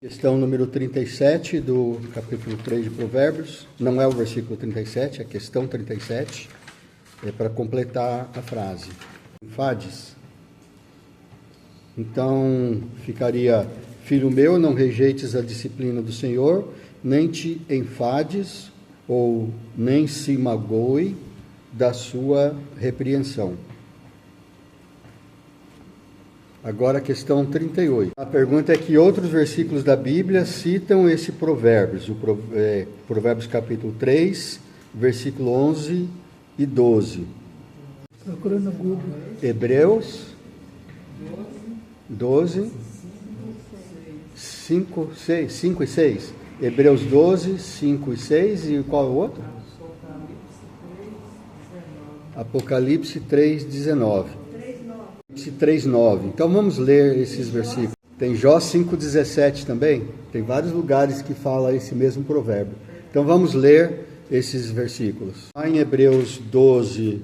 Questão número 37 do capítulo 3 de Provérbios. Não é o versículo 37, é a questão 37. É para completar a frase. Enfades. Então, ficaria: filho meu, não rejeites a disciplina do Senhor, nem te enfades, ou nem se magoe da sua repreensão. Agora a questão 38. A pergunta é que outros versículos da Bíblia citam esse Provérbios. Provérbios capítulo 3, versículo 11 e 12. Procurando no Google. Hebreus 12, 5 e 6. Hebreus 12, 5 e 6. E qual é o outro? Apocalipse 3, 19. 3:9. Então vamos ler esses versículos. Tem Jó 5:17 também. Tem vários lugares que fala esse mesmo provérbio. Então vamos ler esses versículos. Lá em Hebreus 12,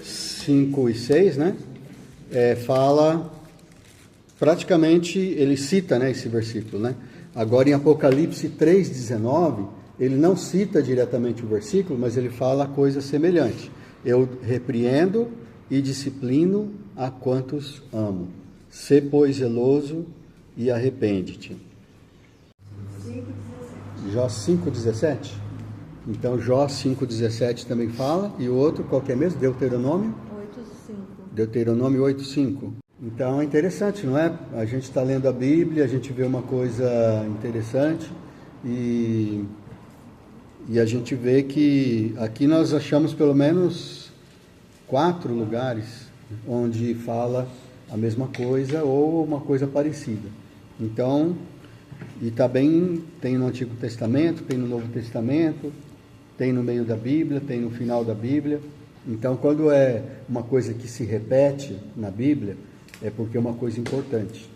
5 e 6, né? Fala, praticamente ele cita, né, esse versículo, né? Agora em Apocalipse 3:19, ele não cita diretamente o versículo, mas ele fala coisa semelhante. Eu repreendo e disciplino a quantos amo. Sê, pois, zeloso e arrepende-te. Jó 5:17. Então, Jó 5:17 também fala. E o outro, qual que é mesmo? Deuteronômio? 8:5. Deuteronômio 8:5. Então, é interessante, não é? A gente está lendo a Bíblia, a gente vê uma coisa interessante e a gente vê que aqui nós achamos pelo menos 4 lugares onde fala a mesma coisa ou uma coisa parecida. Então, e também tem no Antigo Testamento, tem no Novo Testamento, tem no meio da Bíblia, tem no final da Bíblia. Então, quando é uma coisa que se repete na Bíblia, é porque é uma coisa importante.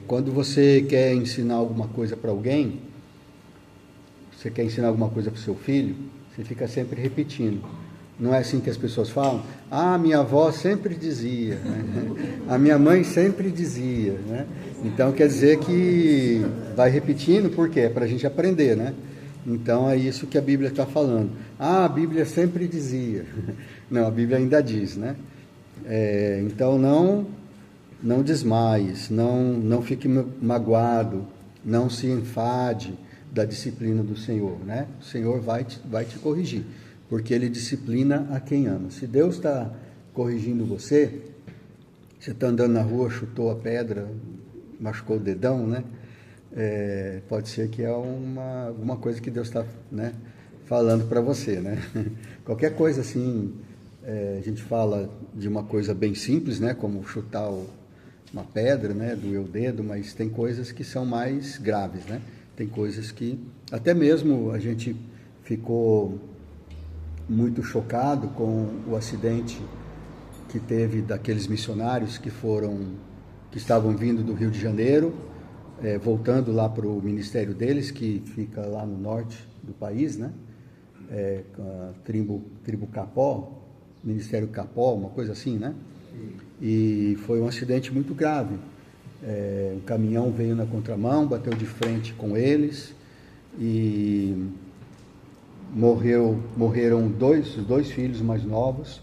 Quando você quer ensinar alguma coisa para alguém, você quer ensinar alguma coisa para o seu filho, você fica sempre repetindo. Não é assim que as pessoas falam? Ah, minha avó sempre dizia, né? A minha mãe sempre dizia, né? Então quer dizer que vai repetindo, por quê? É para a gente aprender, né? Então é isso que a Bíblia está falando. Ah, a Bíblia sempre dizia. Não, a Bíblia ainda diz, né? Então não desmaies, não fique magoado, não se enfade da disciplina do Senhor, né? O Senhor vai te corrigir, porque Ele disciplina a quem ama. Se Deus está corrigindo você está andando na rua, chutou a pedra, machucou o dedão, né? Pode ser que é alguma coisa que Deus está, né, falando para você, né? Qualquer coisa assim, a gente fala de uma coisa bem simples, né? Como chutar uma pedra, né? Doer o dedo, mas tem coisas que são mais graves, né? Tem coisas que até mesmo a gente ficou muito chocado com o acidente que teve daqueles missionários que estavam vindo do Rio de Janeiro, voltando lá para o ministério deles, que fica lá no norte do país, né? A tribo Capó, Ministério Capó, uma coisa assim, né? E foi um acidente muito grave. Um caminhão veio na contramão, bateu de frente com eles e morreram os dois filhos mais novos.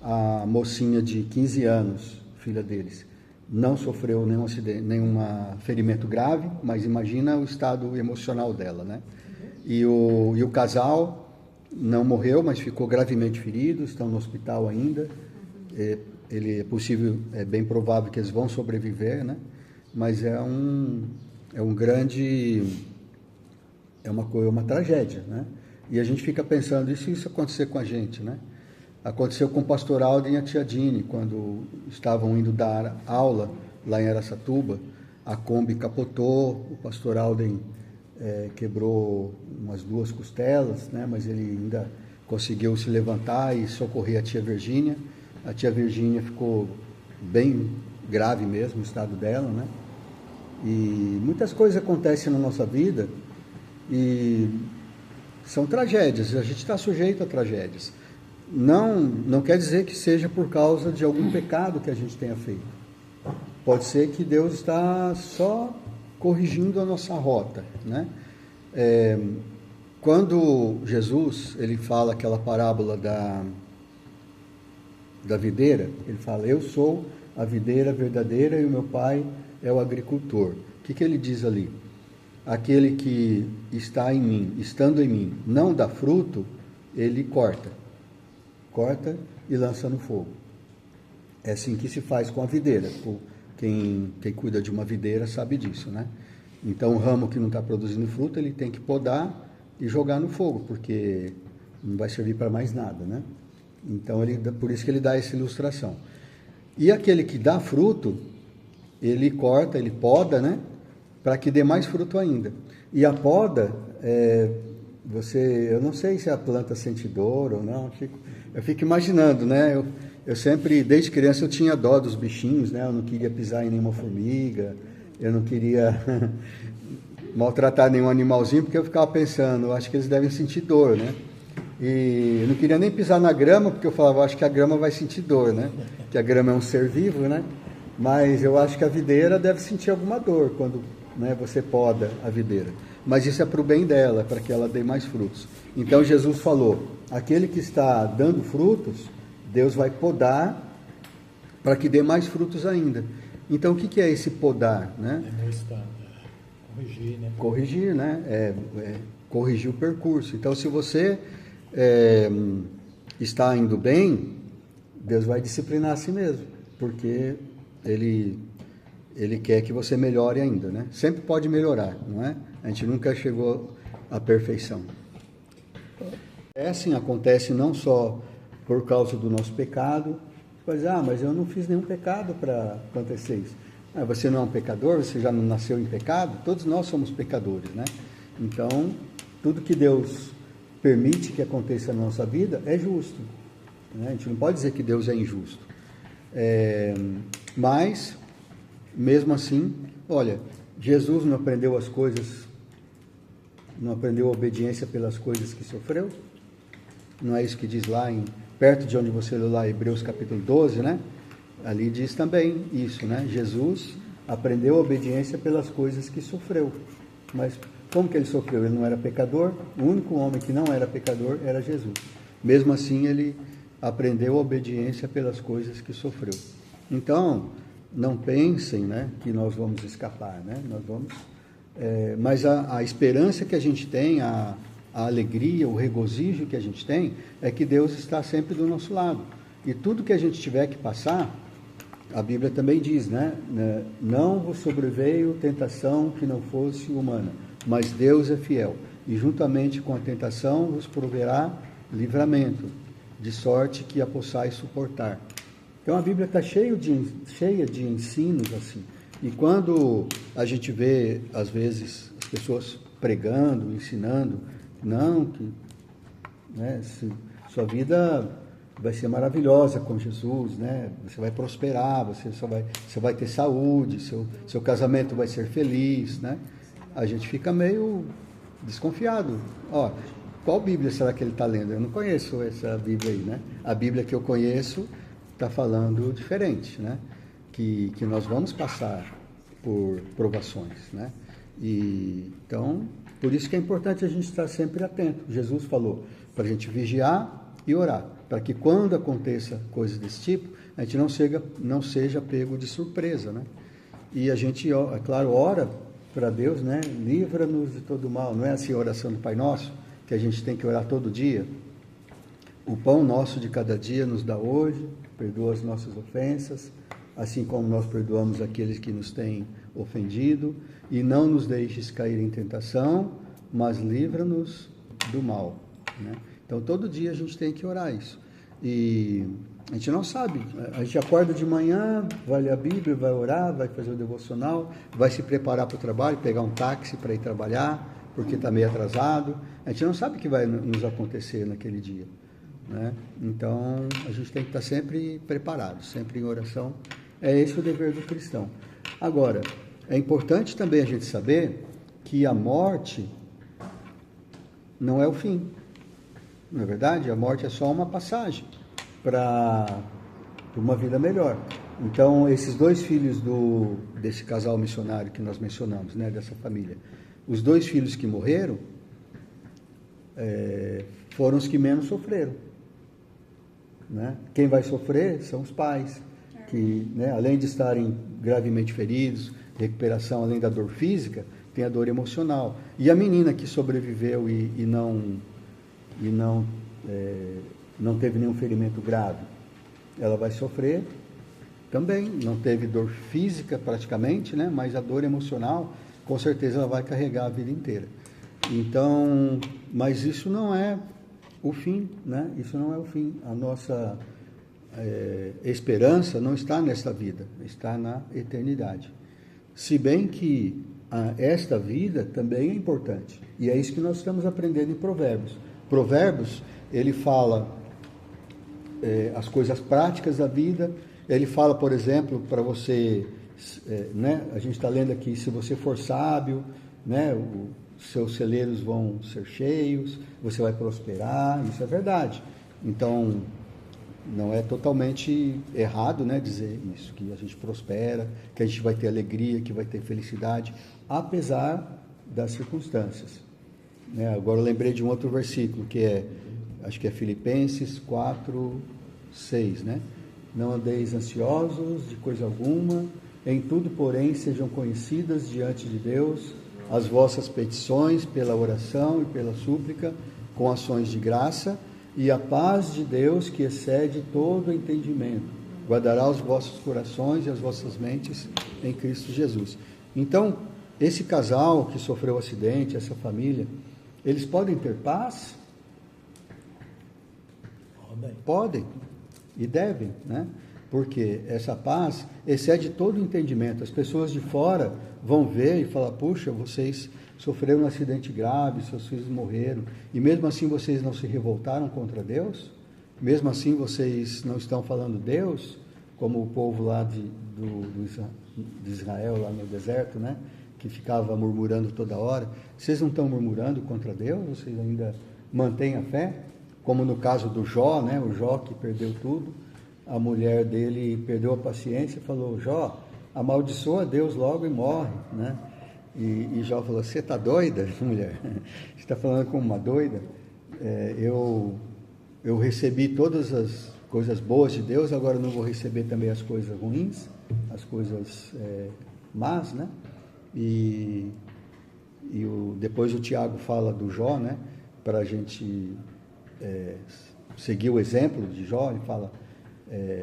A mocinha de 15 anos, filha deles, não sofreu nenhum ferimento grave, mas imagina o estado emocional dela, né? E o casal não morreu, mas ficou gravemente ferido, estão no hospital ainda. É bem provável que eles vão sobreviver, né? Mas é uma tragédia, né? E a gente fica pensando, e se isso acontecer com a gente, né? Aconteceu com o pastor Alden e a tia Dini, quando estavam indo dar aula lá em Araçatuba. A Kombi capotou, o pastor Alden quebrou umas 2 costelas, né? Mas ele ainda conseguiu se levantar e socorrer a tia Virgínia. A tia Virgínia ficou bem grave mesmo, o estado dela, né? E muitas coisas acontecem na nossa vida e são tragédias, a gente está sujeito a tragédias. Não quer dizer que seja por causa de algum pecado que a gente tenha feito. Pode ser que Deus está só corrigindo a nossa rota, né? Quando Jesus ele fala aquela parábola da videira, ele fala: eu sou a videira verdadeira e o meu pai é o agricultor. O que ele diz ali? Aquele que está em mim, estando em mim, não dá fruto, ele corta e lança no fogo. É assim que se faz com a videira. Quem cuida de uma videira sabe disso, né? Então, o ramo que não está produzindo fruto, ele tem que podar e jogar no fogo, porque não vai servir para mais nada, né? Então, por isso que ele dá essa ilustração. E aquele que dá fruto, ele corta, ele poda, né? Para que dê mais fruto ainda. E a poda, eu não sei se a planta sente dor ou não, eu fico imaginando, né? Eu sempre, desde criança, eu tinha dó dos bichinhos, né? Eu não queria pisar em nenhuma formiga, eu não queria maltratar nenhum animalzinho, porque eu ficava pensando, eu acho que eles devem sentir dor, né? E eu não queria nem pisar na grama, porque eu falava, acho que a grama vai sentir dor, né? Que a grama é um ser vivo, né? Mas eu acho que a videira deve sentir alguma dor quando, né, você poda a videira. Mas isso é para o bem dela, para que ela dê mais frutos. Então Jesus falou, aquele que está dando frutos, Deus vai podar para que dê mais frutos ainda. Então o que é esse podar, né? Corrigir, né? Corrigir, né? Corrigir o percurso. Então se você está indo bem, Deus vai disciplinar a si mesmo, porque Ele quer que você melhore ainda, né? Sempre pode melhorar, não é? A gente nunca chegou à perfeição. Assim, acontece não só por causa do nosso pecado, mas eu não fiz nenhum pecado para acontecer isso. Você não é um pecador, você já não nasceu em pecado? Todos nós somos pecadores, né? Então, tudo que Deus permite que aconteça na nossa vida é justo, né? A gente não pode dizer que Deus é injusto. Mas, mesmo assim, olha, Jesus não aprendeu as coisas, não aprendeu a obediência pelas coisas que sofreu? Não é isso que diz lá, perto de onde você leu lá, Hebreus capítulo 12, né? Ali diz também isso, né? Jesus aprendeu a obediência pelas coisas que sofreu. Mas como que ele sofreu? Ele não era pecador? O único homem que não era pecador era Jesus. Mesmo assim, ele aprendeu a obediência pelas coisas que sofreu. Então, não pensem, né, que nós vamos escapar, né? Nós vamos, mas a esperança que a gente tem, a alegria, o regozijo que a gente tem, é que Deus está sempre do nosso lado. E tudo que a gente tiver que passar, a Bíblia também diz, né? Não vos sobreveio tentação que não fosse humana, mas Deus é fiel. E juntamente com a tentação vos proverá livramento, de sorte que a possais suportar. Então a Bíblia está cheia de ensinos assim. E quando a gente vê, às vezes, as pessoas pregando, ensinando, né, sua vida vai ser maravilhosa com Jesus, né? Você vai prosperar, você vai ter saúde, seu casamento vai ser feliz, né? A gente fica meio desconfiado. Qual Bíblia será que ele está lendo? Eu não conheço essa Bíblia aí, né? A Bíblia que eu conheço está falando diferente, né? Que nós vamos passar por provações, né? E então, por isso que é importante a gente estar sempre atento. Jesus falou para a gente vigiar e orar, para que quando aconteça coisas desse tipo, a gente não seja pego de surpresa, né? E a gente, é claro, ora para Deus, né? Livra-nos de todo mal. Não é assim a oração do Pai Nosso, que a gente tem que orar todo dia? O pão nosso de cada dia nos dá hoje, perdoa as nossas ofensas, assim como nós perdoamos aqueles que nos têm ofendido, e não nos deixes cair em tentação, mas livra-nos do mal, né? Então, todo dia a gente tem que orar isso. E a gente não sabe. A gente acorda de manhã, vai ler a Bíblia, vai orar, vai fazer o devocional, vai se preparar para o trabalho, pegar um táxi para ir trabalhar, porque está meio atrasado. A gente não sabe o que vai nos acontecer naquele dia, né? Então, a gente tem que estar sempre preparado, sempre em oração. É esse o dever do cristão. Agora, é importante também a gente saber que a morte não é o fim. Não é verdade? A morte é só uma passagem para uma vida melhor. Então, esses dois filhos desse casal missionário que nós mencionamos, né, dessa família, os dois filhos que morreram foram os que menos sofreram. Né? Quem vai sofrer são os pais, que, né, além de estarem gravemente feridos, recuperação além da dor física, tem a dor emocional. E a menina que sobreviveu e não teve nenhum ferimento grave, ela vai sofrer também. Não teve dor física praticamente, né, mas a dor emocional, com certeza ela vai carregar a vida inteira. Então, mas isso não é o fim, né? Isso não é o fim. A nossa esperança não está nesta vida, está na eternidade. Se bem que esta vida também é importante. E é isso que nós estamos aprendendo em Provérbios. Provérbios, ele fala as coisas práticas da vida. Ele fala, por exemplo, para você, né? A gente está lendo aqui, se você for sábio, né? Seus celeiros vão ser cheios, você vai prosperar, isso é verdade. Então, não é totalmente errado, né, dizer isso, que a gente prospera, que a gente vai ter alegria, que vai ter felicidade, apesar das circunstâncias. Né? Agora eu lembrei de um outro versículo, acho que é Filipenses 4:6, né? Não andeis ansiosos de coisa alguma, em tudo, porém, sejam conhecidas diante de Deus as vossas petições pela oração e pela súplica, com ações de graça, e a paz de Deus, que excede todo entendimento, guardará os vossos corações e as vossas mentes em Cristo Jesus. Então, esse casal que sofreu o acidente, essa família, eles podem ter paz? Podem e devem, né? Porque essa paz excede todo entendimento. As pessoas de fora vão ver e falar: puxa, vocês sofreram um acidente grave, seus filhos morreram, e mesmo assim vocês não se revoltaram contra Deus? Mesmo assim vocês não estão falando Deus, como o povo lá de Israel, lá no deserto, né? Que ficava murmurando toda hora. Vocês não estão murmurando contra Deus? Vocês ainda mantêm a fé? Como no caso do Jó, né? O Jó que perdeu tudo. A mulher dele perdeu a paciência e falou: Jó, amaldiçoa Deus logo e morre, né? E Jó falou: você está doida, mulher? Você está falando como uma doida? Eu recebi todas as coisas boas de Deus, agora não vou receber também as coisas ruins, as coisas más, né? Depois o Tiago fala do Jó, né? Para a gente seguir o exemplo de Jó. Ele fala: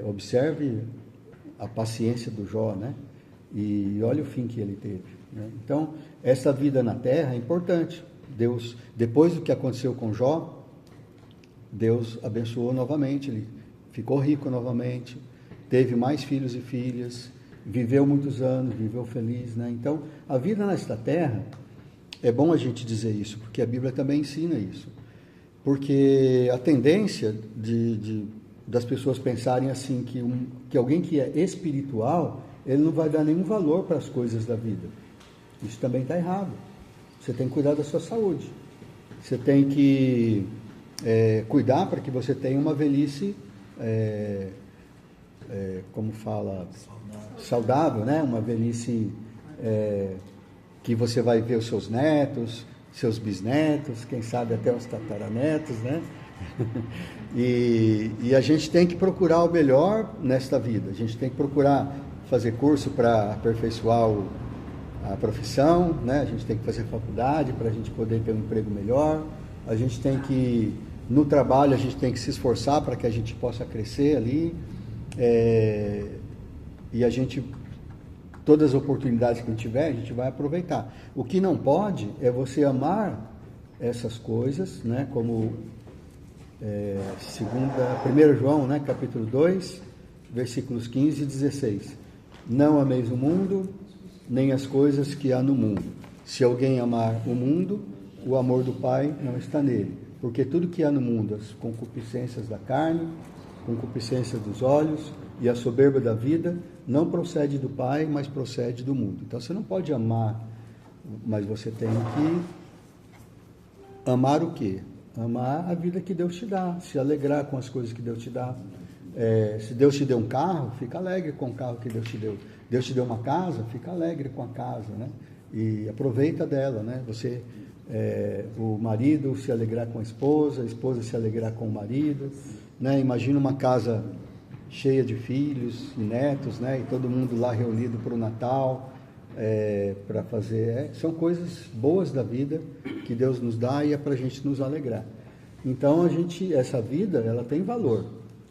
observe a paciência do Jó, né? E olha o fim que ele teve, né? Então, essa vida na terra é importante. Deus, depois do que aconteceu com Jó, Deus abençoou novamente, ele ficou rico novamente, teve mais filhos e filhas, viveu muitos anos, viveu feliz, né? Então, a vida nesta terra, é bom a gente dizer isso, porque a Bíblia também ensina isso. Porque a tendência das pessoas pensarem assim, que alguém que é espiritual, ele não vai dar nenhum valor para as coisas da vida. Isso também está errado. Você tem que cuidar da sua saúde. Você tem que cuidar para que você tenha uma velhice, como fala, saudável, né? Uma velhice que você vai ver os seus netos, seus bisnetos, quem sabe até os tataranetos, né? E a gente tem que procurar o melhor nesta vida. A gente tem que procurar fazer curso para aperfeiçoar a profissão, né? A gente tem que fazer faculdade para a gente poder ter um emprego melhor. A gente tem que, no trabalho, a gente tem que se esforçar para que a gente possa crescer ali. E a gente, todas as oportunidades que a gente tiver, a gente vai aproveitar. O que não pode é você amar essas coisas, né? Como 1 João, né? Capítulo 2, versículos 15 e 16. Não ameis o mundo, nem as coisas que há no mundo. Se alguém amar o mundo, o amor do Pai não está nele. Porque tudo que há no mundo, as concupiscências da carne, concupiscência dos olhos e a soberba da vida, não procede do Pai, mas procede do mundo. Então você não pode amar, mas você tem que amar o quê? Amar a vida que Deus te dá, se alegrar com as coisas que Deus te dá, Se Deus te deu um carro, fica alegre com o carro que Deus te deu. Deus te deu uma casa, fica alegre com a casa, né? E aproveita dela, né? O marido se alegrar com a esposa se alegrar com o marido, né? Imagina uma casa cheia de filhos e netos, né? E todo mundo lá reunido para o Natal, para fazer. São coisas boas da vida que Deus nos dá e é para a gente nos alegrar. Então essa vida, ela tem valor.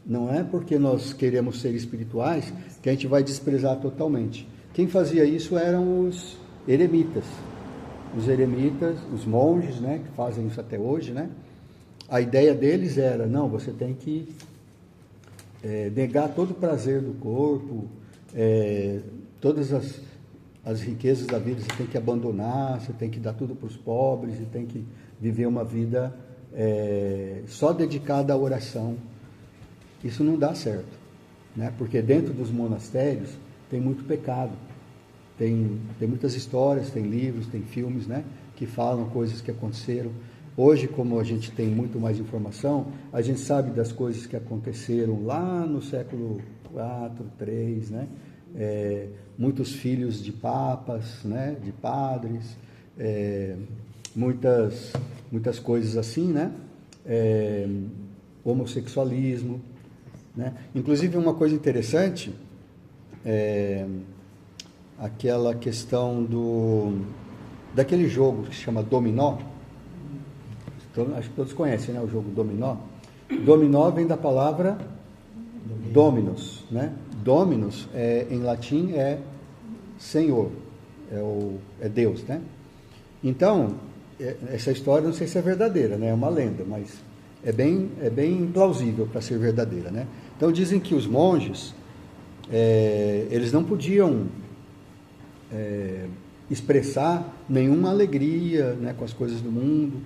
Não é porque nós queremos ser espirituais que a gente vai desprezar totalmente. Quem fazia isso eram os eremitas. Os eremitas, os monges, né, que fazem isso até hoje, né? A ideia deles era, não, você tem que negar todo o prazer do corpo, todas as riquezas da vida você tem que abandonar, você tem que dar tudo para os pobres, e tem que viver uma vida só dedicada à oração. Isso não dá certo, né? Porque dentro dos monastérios tem muito pecado, tem muitas histórias, tem livros, tem filmes, né? Que falam coisas que aconteceram. Hoje, como a gente tem muito mais informação, a gente sabe das coisas que aconteceram lá no século IV, III, né? Muitos filhos de papas, né? De padres, muitas coisas assim, né? Homossexualismo, né? Inclusive, uma coisa interessante aquela questão daquele jogo que se chama Dominó. Então, acho que todos conhecem, né, o jogo Dominó. Dominó vem da palavra Dominus, né? Dominus, em latim, é Senhor, é Deus, né? Então, essa história, não sei se é verdadeira, né? É uma lenda, mas é bem plausível para ser verdadeira, né? Então, dizem que os monges, eles não podiam expressar nenhuma alegria, né, com as coisas do mundo,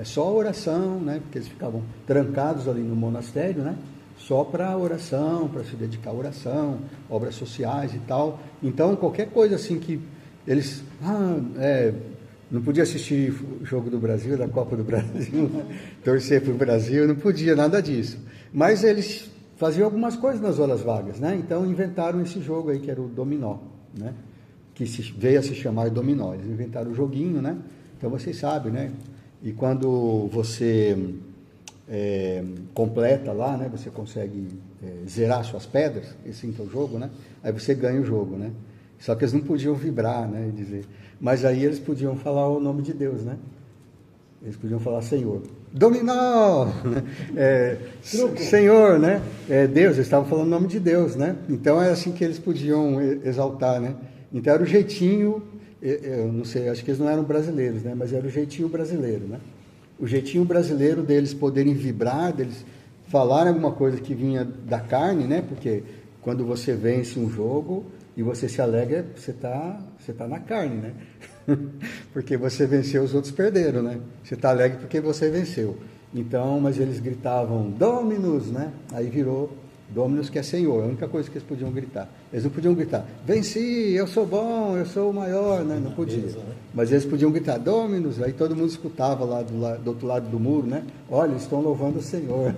só a oração, né? Porque eles ficavam trancados ali no monastério, né? Só para oração, para se dedicar à oração, obras sociais e tal. Então, qualquer coisa assim que eles... não podia assistir o jogo do Brasil, da Copa do Brasil, né? Torcer para o Brasil, não podia nada disso. Mas eles faziam algumas coisas nas horas vagas, né? Então, inventaram esse jogo aí, que era o Dominó, né? Que veio a se chamar Dominó. Eles inventaram o joguinho, né? Então, vocês sabem, né? E quando você... completa lá, né? Você consegue zerar suas pedras, esse então é o jogo, né? Aí você ganha o jogo, né? Só que eles não podiam vibrar, né? E dizer, mas aí eles podiam falar o nome de Deus, né? Eles podiam falar Senhor, Dominó, Senhor, né? Deus, eles estavam falando o nome de Deus, né? Então é assim que eles podiam exaltar, né? Então era o jeitinho, eu não sei, acho que eles não eram brasileiros, né? Mas era o jeitinho brasileiro, né? O jeitinho brasileiro deles poderem vibrar, deles falarem alguma coisa que vinha da carne, né? Porque quando você vence um jogo e você se alegra, você tá na carne, né? Porque você venceu, os outros perderam, né? Você está alegre porque você venceu. Então, mas eles gritavam Dominus, né? Aí virou Dominus, que é Senhor, a única coisa que eles podiam gritar. Eles não podiam gritar, venci, eu sou bom, eu sou o maior, né? Não podia. Mas eles podiam gritar Dominus, aí todo mundo escutava lá do outro lado do muro, né? Olha, eles estão louvando o Senhor.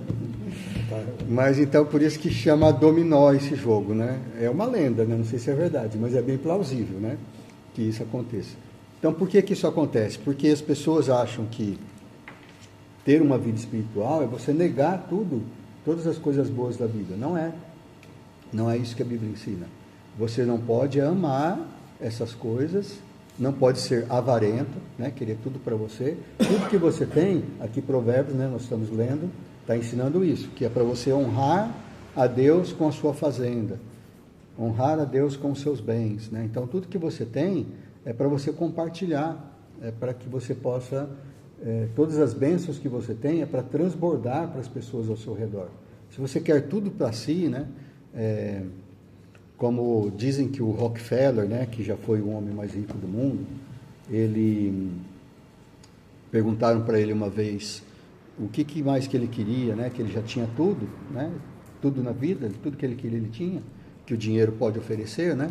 Mas então, por isso que chama Dominó esse jogo, né? É uma lenda, né? Não sei se é verdade, mas é bem plausível, né? Que isso aconteça. Então, por que isso acontece? Porque as pessoas acham que ter uma vida espiritual é você negar todas as coisas boas da vida. Não é. Não é isso que a Bíblia ensina. Você não pode amar essas coisas, não pode ser avarento, né? Querer tudo para você. Tudo que você tem, aqui Provérbios, né? Nós estamos lendo, está ensinando isso, que é para você honrar a Deus com a sua fazenda, honrar a Deus com os seus bens, né? Então, tudo que você tem é para você compartilhar, é para que você possa... todas as bênçãos que você tem é para transbordar para as pessoas ao seu redor. Se você quer tudo para si, né? Como dizem que o Rockefeller, né? Que já foi o homem mais rico do mundo, perguntaram para ele uma vez o que mais que ele queria, né? Que ele já tinha tudo, né? Tudo na vida, tudo que ele queria ele tinha, que o dinheiro pode oferecer, né?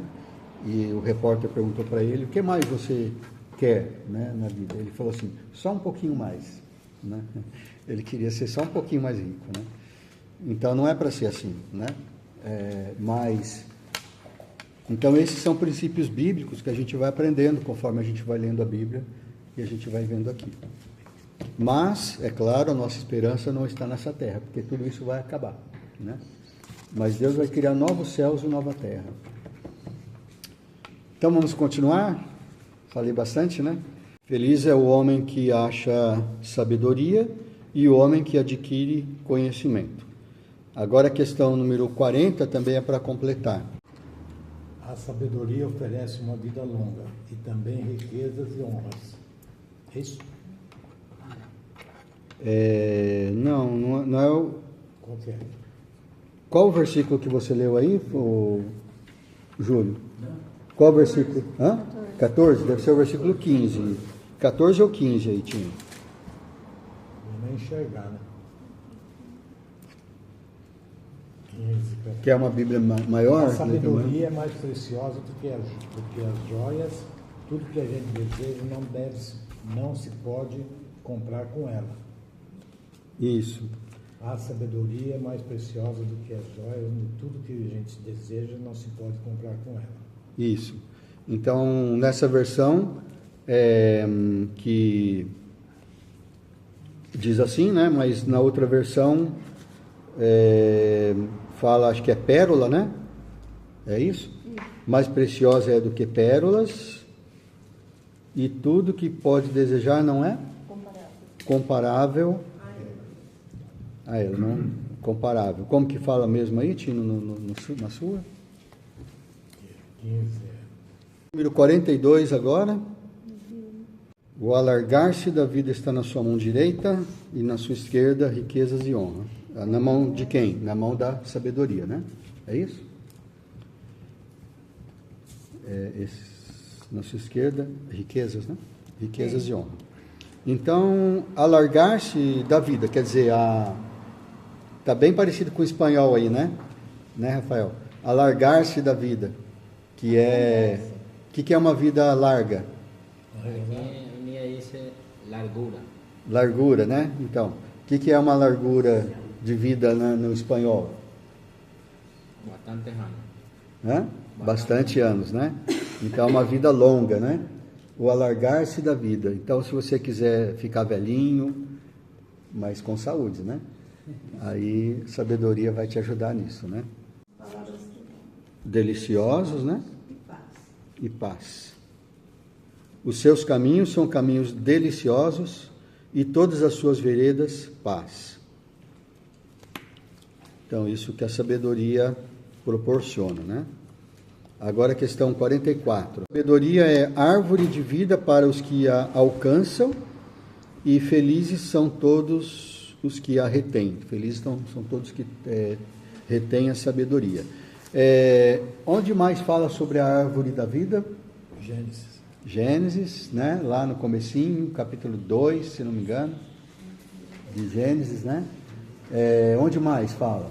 E o repórter perguntou para ele, o que mais você quer, né, na vida? Ele falou assim, só um pouquinho mais, né? Ele queria ser só um pouquinho mais rico, né? Então não é para ser assim, né? Então esses são princípios bíblicos que a gente vai aprendendo conforme a gente vai lendo a Bíblia e a gente vai vendo aqui. Mas, é claro, a nossa esperança não está nessa terra, porque tudo isso vai acabar, né? Mas Deus vai criar novos céus e nova terra. Então vamos continuar? Falei bastante, né? Feliz é o homem que acha sabedoria e o homem que adquire conhecimento. Agora a questão número 40 também é para completar. A sabedoria oferece uma vida longa e também riquezas e honras. É isso? Não é o... Qual que é? Qual o versículo que você leu aí, Júlio? Qual o versículo? 14? Deve ser o versículo 15. 14 ou 15 aí, Tinho? Vou nem enxergar, né? 15, cara. Que é uma Bíblia maior? A sabedoria é mais preciosa do que as joias. Tudo que a gente deseja não se pode comprar com ela. Isso. A sabedoria é mais preciosa do que as joias. Tudo que a gente deseja não se pode comprar com ela. Isso. Então, nessa versão, que diz assim, né? Mas na outra versão, fala, acho que é pérola, né? É isso? Mais preciosa é do que pérolas, e tudo que pode desejar não é comparável a ela, não? Comparável. Como que fala mesmo aí, Tino, na sua? 15. Número 42 agora. O alargar-se da vida está na sua mão direita e na sua esquerda riquezas e honra. Na mão de quem? Na mão da sabedoria, né? É isso? Na sua esquerda, riquezas, né? Riquezas e honra. Então, alargar-se da vida, quer dizer, tá bem parecido com o espanhol aí, né? Né, Rafael? Alargar-se da vida, que é... O que é uma vida larga? Isso é largura. Largura, né? Então, o que é uma largura de vida no espanhol? Bastante anos. Hã? Bastante anos, né? Então, uma vida longa, né? O alargar-se da vida. Então, se você quiser ficar velhinho, mas com saúde, né? Aí, sabedoria vai te ajudar nisso, né? Deliciosos, né? E paz. Os seus caminhos são caminhos deliciosos e todas as suas veredas, paz. Então, isso que a sabedoria proporciona, né? Agora a questão 44. A sabedoria é árvore de vida para os que a alcançam e felizes são todos os que a retêm. Felizes são todos que retêm a sabedoria. Onde mais fala sobre a árvore da vida? Gênesis, né? Lá no comecinho, capítulo 2, se não me engano, de Gênesis, né? Onde mais fala?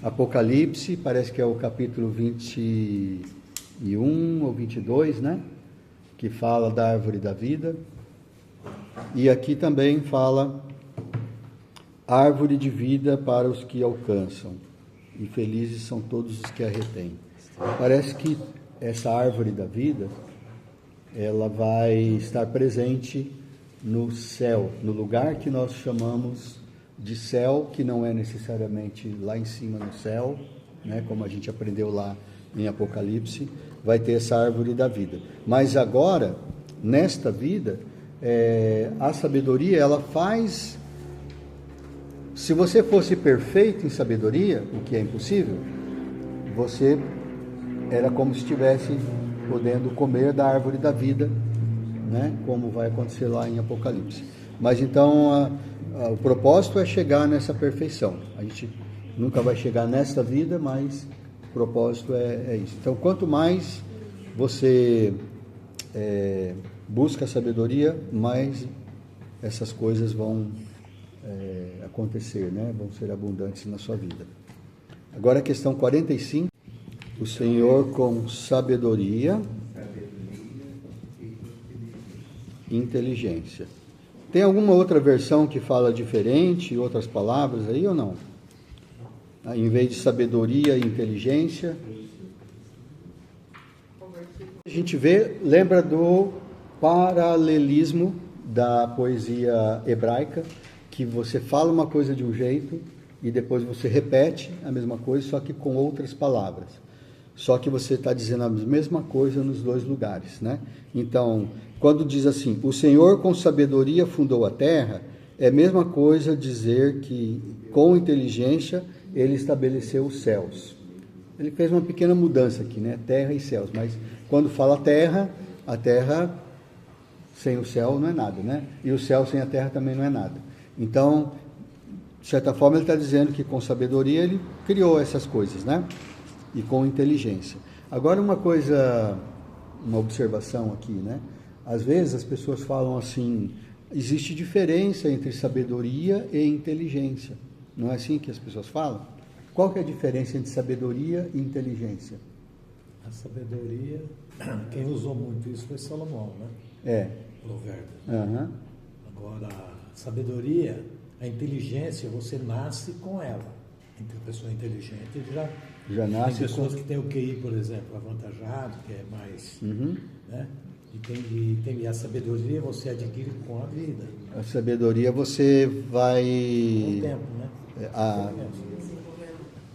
Apocalipse, parece que é o capítulo 21 ou 22, né? Que fala da árvore da vida. E aqui também fala árvore de vida para os que alcançam, e felizes são todos os que a retêm. Parece que essa árvore da vida, ela vai estar presente no céu, no lugar que nós chamamos de céu, que não é necessariamente lá em cima no céu, né, como a gente aprendeu lá em Apocalipse, vai ter essa árvore da vida. Mas agora, nesta vida, a sabedoria, ela faz... Se você fosse perfeito em sabedoria, o que é impossível, você era como se estivesse podendo comer da árvore da vida, né? Como vai acontecer lá em Apocalipse. Mas então o propósito é chegar nessa perfeição. A gente nunca vai chegar nesta vida, mas o propósito é isso. Então, quanto mais você busca a sabedoria, mais essas coisas vão acontecer, né? Vão ser abundantes na sua vida. Agora a questão 45. O Senhor com sabedoria e inteligência. Tem alguma outra versão que fala diferente, outras palavras aí ou não? em vez de sabedoria e inteligência. A gente lembra do paralelismo da poesia hebraica, que você fala uma coisa de um jeito e depois você repete a mesma coisa, só que com outras palavras. Só que você está dizendo a mesma coisa nos dois lugares, né? Então, quando diz assim, o Senhor com sabedoria fundou a terra, é a mesma coisa dizer que com inteligência ele estabeleceu os céus. Ele fez uma pequena mudança aqui, né? Terra e céus, mas quando fala terra, a terra sem o céu não é nada, né? E o céu sem a terra também não é nada. Então, de certa forma, ele está dizendo que com sabedoria ele criou essas coisas, né? E com inteligência. Agora, uma observação aqui, né? Às vezes as pessoas falam assim, existe diferença entre sabedoria e inteligência. Não é assim que as pessoas falam? Qual que é a diferença entre sabedoria e inteligência? A sabedoria, quem usou muito isso foi Salomão, né? É. Provérbio. Uhum. Agora, a sabedoria, a inteligência, você nasce com ela. Então, a pessoa inteligente já nasce. Tem pessoas que têm o QI, por exemplo, avantajado, que é mais. Né? E a sabedoria você adquire com a vida. A sabedoria você vai. Com o tempo, né?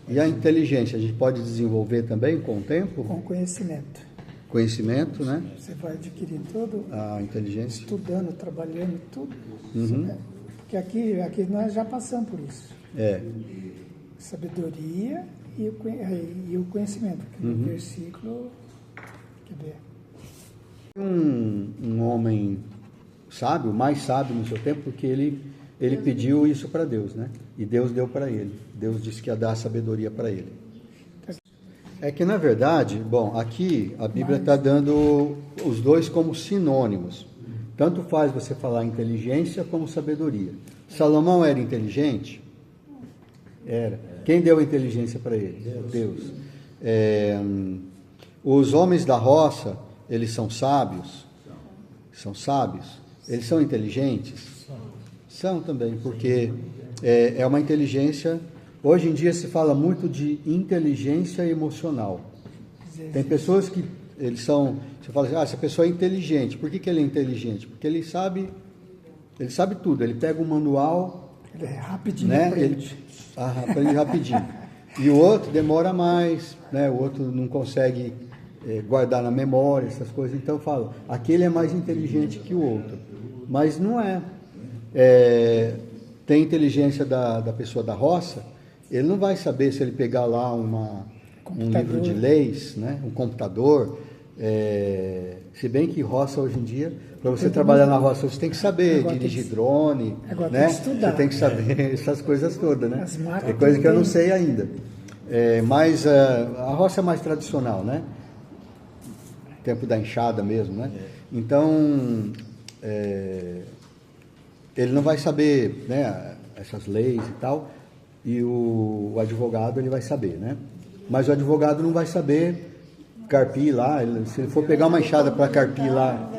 E a inteligência, a gente pode desenvolver também com o tempo? Com conhecimento. Conhecimento, né? Você vai adquirindo tudo. A inteligência. Estudando, trabalhando, tudo. Uhum. Porque aqui nós já passamos por isso. É. Sabedoria e o conhecimento. Que no versículo, quer ver? Um homem sábio, mais sábio no seu tempo, porque ele pediu isso para Deus, né? E Deus deu para ele. Deus disse que ia dar sabedoria para ele. É que, na verdade, bom, aqui a Bíblia está dando os dois como sinônimos. Tanto faz você falar inteligência como sabedoria. Salomão era inteligente? Era. Quem deu a inteligência para ele? Deus. Os homens da roça, eles são sábios? São sábios? Eles são inteligentes? São também, porque é uma inteligência. Hoje em dia se fala muito de inteligência emocional. Tem pessoas que eles são. Você fala assim, essa pessoa é inteligente. Por que ele é inteligente? Porque ele sabe tudo. Ele pega um manual. Ele é rapidinho, né? aprende. Aprende rapidinho. E o outro demora mais, né? O outro não consegue guardar na memória, essas coisas. Então eu falo, aquele é mais inteligente que o outro. Mas não é. Tem inteligência da pessoa da roça, ele não vai saber se ele pegar lá um livro de leis, né? Um computador. Se bem que roça hoje em dia, para você trabalhar na roça, você tem que saber dirigir drone, né? Você tem que saber essas coisas todas, né? É coisa que eu não sei ainda. Mas a roça é mais tradicional, né? Tempo da enxada mesmo, né? Então, ele não vai saber, né, essas leis e tal, e o advogado ele vai saber, né? Mas o advogado não vai saber carpir lá, se ele for pegar uma enxada para carpir lá...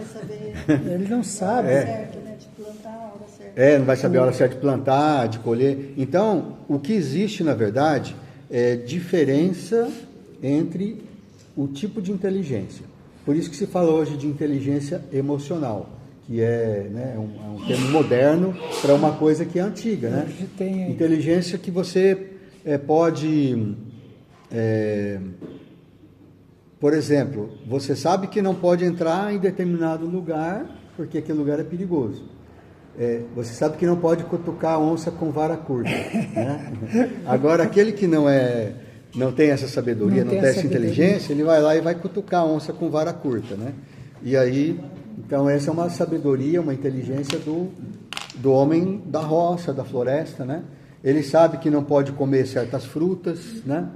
Ele não sabe. Certo, né? De plantar a hora certa. Não vai saber a hora certa de plantar, de colher. Então, o que existe, na verdade, é diferença entre o tipo de inteligência. Por isso que se fala hoje de inteligência emocional, que é, né, um termo moderno para uma coisa que é antiga, né? Inteligência que você pode... por exemplo, você sabe que não pode entrar em determinado lugar, porque aquele lugar é perigoso. Você sabe que não pode cutucar a onça com vara curta. Né? Agora, aquele que não tem essa sabedoria, não tem essa inteligência, ele vai lá e vai cutucar a onça com vara curta. Né? E aí, então essa é uma sabedoria, uma inteligência do homem da roça, da floresta. Né? Ele sabe que não pode comer certas frutas, né?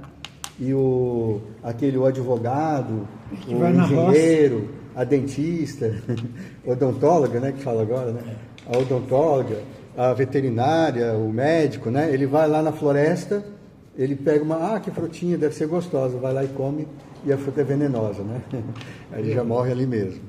E o advogado, o engenheiro, a dentista, odontóloga, né, que fala agora, né? A odontóloga, a veterinária, o médico, né? Ele vai lá na floresta, ele pega que frutinha, deve ser gostosa, vai lá e come, e a fruta é venenosa, né? Aí ele já morre ali mesmo.